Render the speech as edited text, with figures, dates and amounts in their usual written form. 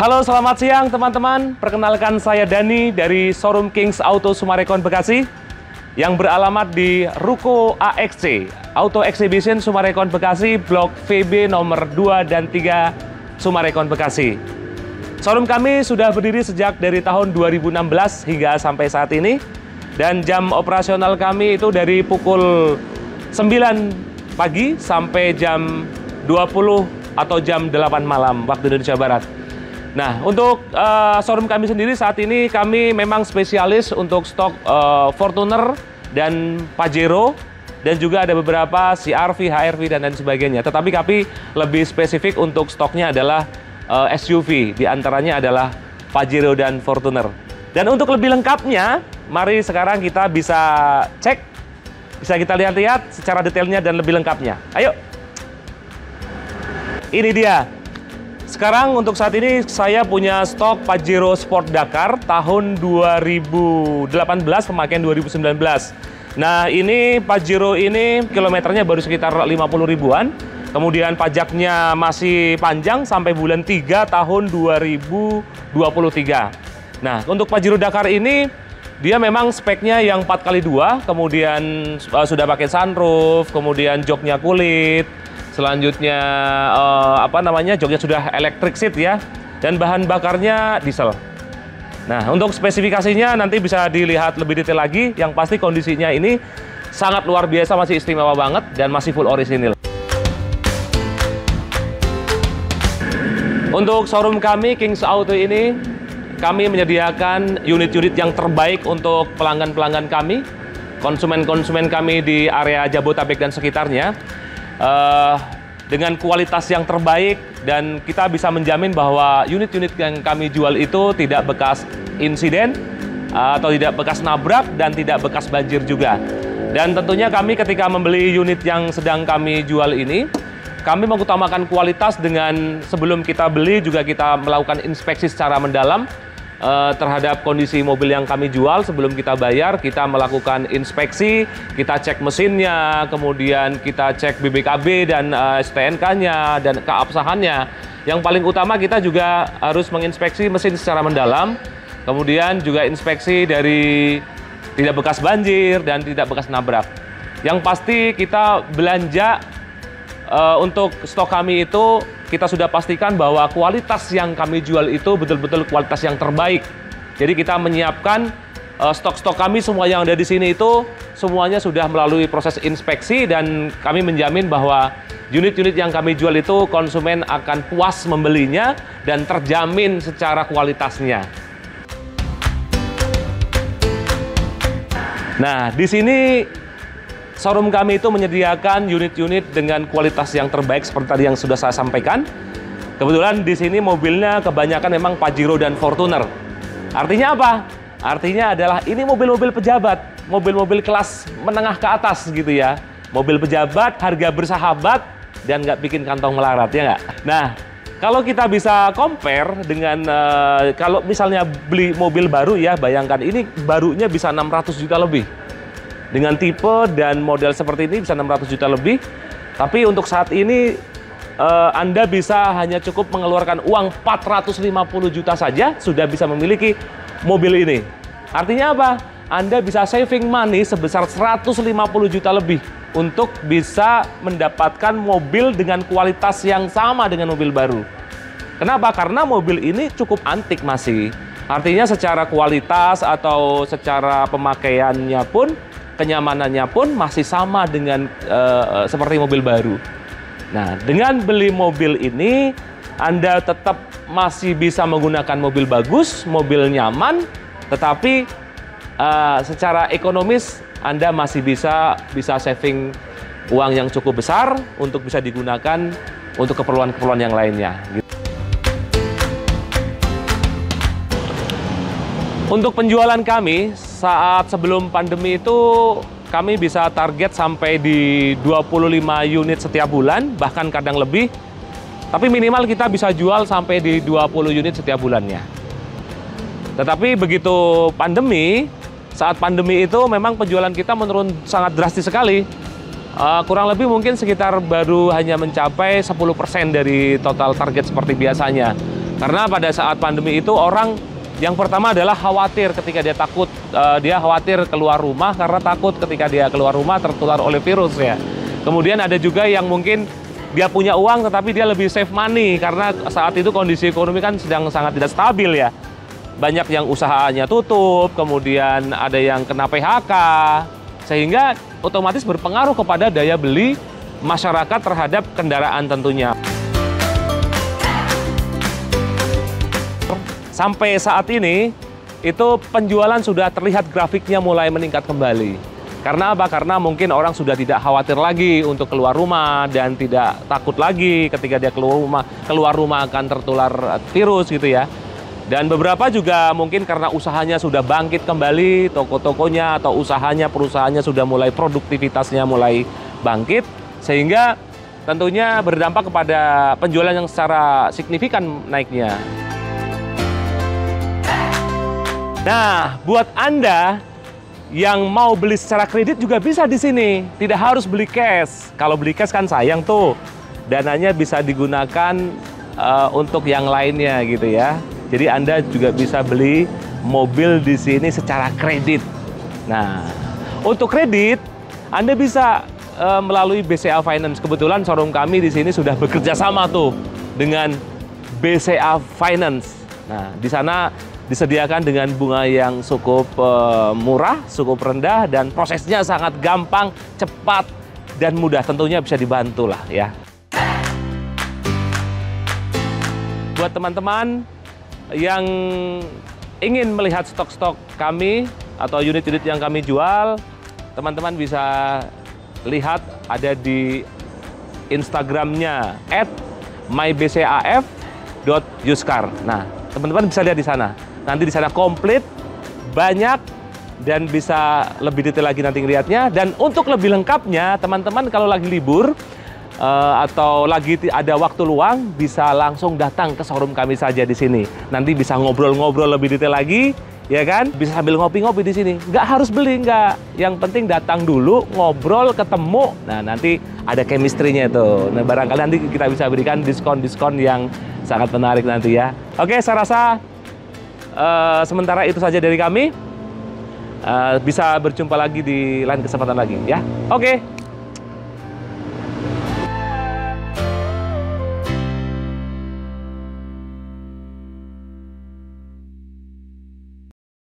Halo, selamat siang teman-teman. Perkenalkan saya Dani dari Showroom Kings Auto Summarecon Bekasi yang beralamat di Ruko AXC, Auto Exhibition Summarecon Bekasi, Blok VB nomor 2 dan 3 Summarecon Bekasi. Showroom kami sudah berdiri sejak dari tahun 2016 hingga sampai saat ini. Dan jam operasional kami itu dari pukul 9 pagi sampai jam 20 atau jam 8 malam waktu Indonesia Barat. Nah, untuk showroom kami sendiri saat ini kami memang spesialis untuk stok Fortuner dan Pajero, dan juga ada beberapa CR-V, HR-V, dan lain sebagainya. Tetapi kami lebih spesifik untuk stoknya adalah SUV, diantaranya adalah Pajero dan Fortuner. Dan untuk lebih lengkapnya, mari sekarang kita bisa cek, bisa kita lihat-lihat secara detailnya dan lebih lengkapnya. Ayo! Ini dia. Sekarang untuk saat ini saya punya stok Pajero Sport Dakar tahun 2018, pemakaian 2019. Nah, ini Pajero ini kilometernya baru sekitar 50 ribuan. Kemudian pajaknya masih panjang sampai bulan 3 tahun 2023. Nah, untuk Pajero Dakar ini dia memang speknya yang 4x2, kemudian sudah pakai sunroof, kemudian joknya kulit. Selanjutnya joknya sudah electric seat ya, dan bahan bakarnya diesel. Nah, untuk spesifikasinya nanti bisa dilihat lebih detail lagi. Yang pasti kondisinya ini sangat luar biasa, masih istimewa banget dan masih full orisinil. Untuk showroom kami Kings Auto ini, kami menyediakan unit-unit yang terbaik untuk pelanggan-pelanggan kami, konsumen-konsumen kami di area Jabodetabek dan sekitarnya. Dengan kualitas yang terbaik, dan kita bisa menjamin bahwa unit-unit yang kami jual itu tidak bekas insiden atau tidak bekas nabrak dan tidak bekas banjir juga. Dan tentunya kami ketika membeli unit yang sedang kami jual ini, kami mengutamakan kualitas dengan sebelum kita beli juga kita melakukan inspeksi secara mendalam terhadap kondisi mobil yang kami jual. Sebelum kita bayar, kita melakukan inspeksi, kita cek mesinnya, kemudian kita cek BBKB dan STNK-nya dan keabsahannya. Yang paling utama kita juga harus menginspeksi mesin secara mendalam, kemudian juga inspeksi dari tidak bekas banjir dan tidak bekas nabrak. Yang pasti kita belanja untuk stok kami itu kita sudah pastikan bahwa kualitas yang kami jual itu betul-betul kualitas yang terbaik. Jadi kita menyiapkan stok-stok kami semua yang ada di sini itu semuanya sudah melalui proses inspeksi, dan kami menjamin bahwa unit-unit yang kami jual itu konsumen akan puas membelinya dan terjamin secara kualitasnya. Nah, di sini showroom kami itu menyediakan unit-unit dengan kualitas yang terbaik seperti tadi yang sudah saya sampaikan. Kebetulan di sini mobilnya kebanyakan memang Pajero dan Fortuner. Artinya apa? Artinya adalah ini mobil-mobil pejabat, mobil-mobil kelas menengah ke atas gitu ya. Mobil pejabat, harga bersahabat, dan nggak bikin kantong melarat, ya nggak? Nah, kalau kita bisa compare dengan, kalau misalnya beli mobil baru ya, bayangkan ini barunya bisa 600 juta lebih. Dengan tipe dan model seperti ini bisa 600 juta lebih. Tapi untuk saat ini Anda bisa hanya cukup mengeluarkan uang 450 juta saja sudah bisa memiliki mobil ini. Artinya apa? Anda bisa saving money sebesar 150 juta lebih untuk bisa mendapatkan mobil dengan kualitas yang sama dengan mobil baru. Kenapa? Karena mobil ini cukup antik masih. Artinya secara kualitas atau secara pemakaiannya pun, kenyamanannya pun masih sama dengan seperti mobil baru. Nah, dengan beli mobil ini, Anda tetap masih bisa menggunakan mobil bagus, mobil nyaman, tetapi secara ekonomis Anda masih bisa saving uang yang cukup besar untuk bisa digunakan untuk keperluan-keperluan yang lainnya. Untuk penjualan kami, saat sebelum pandemi itu kami bisa target sampai di 25 unit setiap bulan, bahkan kadang lebih. Tapi minimal kita bisa jual sampai di 20 unit setiap bulannya. Tetapi begitu pandemi, saat pandemi itu memang penjualan kita menurun sangat drastis sekali. Kurang lebih mungkin sekitar baru hanya mencapai 10% dari total target seperti biasanya. Karena pada saat pandemi itu orang yang pertama adalah khawatir ketika dia khawatir keluar rumah karena takut ketika dia keluar rumah tertular oleh virus ya. Kemudian ada juga yang mungkin dia punya uang tetapi dia lebih save money karena saat itu kondisi ekonomi kan sedang sangat tidak stabil ya. Banyak yang usahanya tutup, kemudian ada yang kena PHK, sehingga otomatis berpengaruh kepada daya beli masyarakat terhadap kendaraan tentunya. Sampai saat ini, itu penjualan sudah terlihat grafiknya mulai meningkat kembali. Karena apa? Karena mungkin orang sudah tidak khawatir lagi untuk keluar rumah dan tidak takut lagi ketika dia keluar rumah akan tertular virus gitu ya. Dan beberapa juga mungkin karena usahanya sudah bangkit kembali, toko-tokonya atau perusahaannya sudah mulai produktivitasnya mulai bangkit, sehingga tentunya berdampak kepada penjualan yang secara signifikan naiknya. Nah, buat Anda yang mau beli secara kredit juga bisa di sini. Tidak harus beli cash. Kalau beli cash kan sayang tuh. Dananya bisa digunakan untuk yang lainnya gitu ya. Jadi Anda juga bisa beli mobil di sini secara kredit. Nah, untuk kredit Anda bisa melalui BCA Finance. Kebetulan showroom kami di sini sudah bekerja sama tuh dengan BCA Finance. Nah, di sana disediakan dengan bunga yang cukup murah, cukup rendah, dan prosesnya sangat gampang, cepat, dan mudah. Tentunya bisa dibantu lah ya. Buat teman-teman yang ingin melihat stok-stok kami atau unit-unit yang kami jual, teman-teman bisa lihat ada di Instagramnya @mybcaf.uscar. Nah, teman-teman bisa lihat di sana. Nanti di sana komplit, banyak, dan bisa lebih detail lagi nanti ngeliatnya. Dan untuk lebih lengkapnya, teman-teman kalau lagi libur atau lagi ada waktu luang, bisa langsung datang ke showroom kami saja di sini. Nanti bisa ngobrol-ngobrol lebih detail lagi, ya kan? Bisa sambil ngopi-ngopi di sini. Nggak harus beli, nggak. Yang penting datang dulu, ngobrol, ketemu. Nah, nanti ada chemistry-nya tuh. Nah, barangkali nanti kita bisa berikan diskon-diskon yang sangat menarik nanti ya. Oke, saya rasa sementara itu saja dari kami. Bisa berjumpa lagi di lain kesempatan lagi ya. Oke.